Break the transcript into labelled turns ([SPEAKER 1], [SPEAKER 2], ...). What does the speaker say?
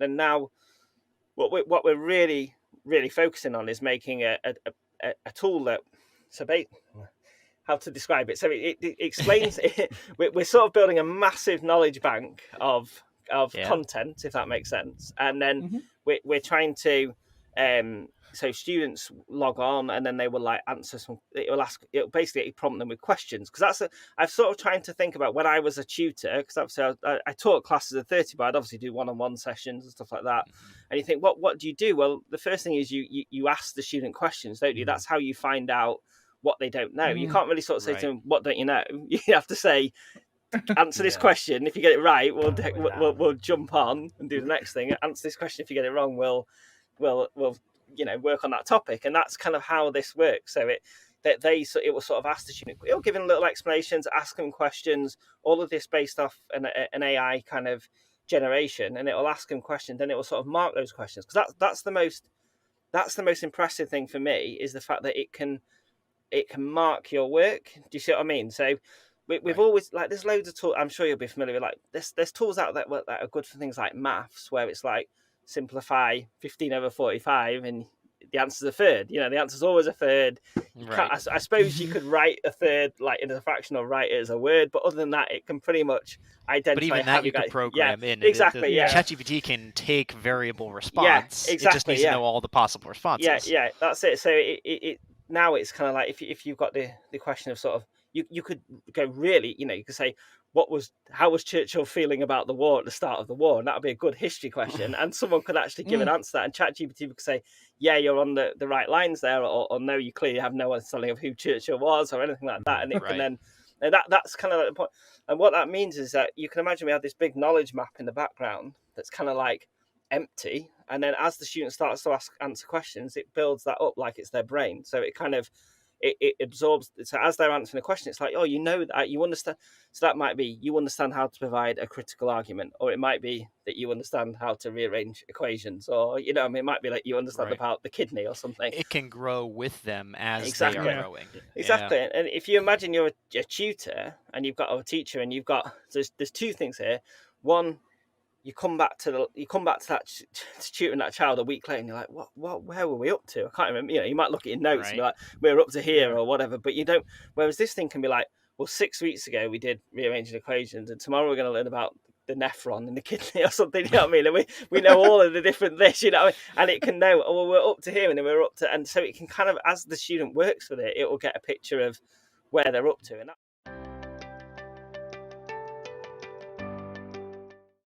[SPEAKER 1] And now what we're really focusing on is making a tool that how to describe it. So it explains it. We're sort of building a massive knowledge bank of content, if that makes sense. And then we're trying to so students log on, and then they will like answer some. It'll basically prompt them with questions, because I've sort of trying to think about when I was a tutor, because obviously I taught classes of 30, but I'd obviously do one-on-one sessions and stuff like that. And you think, what do you do? Well, the first thing is you ask the student questions, don't you? That's how you find out what they don't know. You can't really sort of say to them, what don't you know? You have to say, answer this question. If you get it right, we'll jump on and do the next thing. Answer this question. If you get it wrong, we'll work on that topic. And that's kind of how this works. So it will sort of ask the student, it'll give them little explanations, ask them questions, all of this based off an AI kind of generation, and it will ask them questions, and it will sort of mark those questions, because that's the most impressive thing for me, is the fact that it can mark your work. Do you see what I mean? So we've always, like, there's loads of tools. I'm sure you'll be familiar with, like, there's tools out there that are good for things like maths, where it's like simplify 15 over 45 and the answer's a third. The answer's always a third. I suppose you could write a third like in a fraction, or write it as a word, but other than that, it can pretty much identify.
[SPEAKER 2] But even that you could program in.
[SPEAKER 1] Exactly.
[SPEAKER 2] ChatGPT can take variable response.
[SPEAKER 1] Yeah, exactly.
[SPEAKER 2] It just needs to know all the possible responses.
[SPEAKER 1] Yeah, that's it. So it now it's kind of like, if you've got the question of sort of, you could go really, you could say, how was Churchill feeling about the war at the start of the war? And that would be a good history question. And someone could actually give an answer to that, and ChatGPT could say, yeah, you're on the right lines there, or no, you clearly have no understanding of who Churchill was, or anything like that. And it can then, and that's kind of the point. And what that means is that you can imagine we have this big knowledge map in the background that's kind of like empty, and then as the student starts to answer questions, it builds that up like it's their brain. So it kind of it absorbs. So as they're answering a question, it's like, oh, that, you understand. So that might be, you understand how to provide a critical argument, or it might be that you understand how to rearrange equations, or it might be like you understand about the kidney or something.
[SPEAKER 2] It can grow with them as they are growing.
[SPEAKER 1] Exactly. Yeah. And if you imagine you're a tutor and you've got a teacher, and you've got, there's two things here. One, you come back to that tutoring that child a week later, and you're like, where were we up to? I can't remember. You might look at your notes and be like, we're up to here or whatever, but you don't. Whereas this thing can be like, well, 6 weeks ago we did rearranging equations, and tomorrow we're going to learn about the nephron and the kidney or something. You know what I mean? And we know all of the different this, and it can know, oh, well, we're up to here, and then we're up to, and so it can kind of, as the student works with it, it will get a picture of where they're up to, and that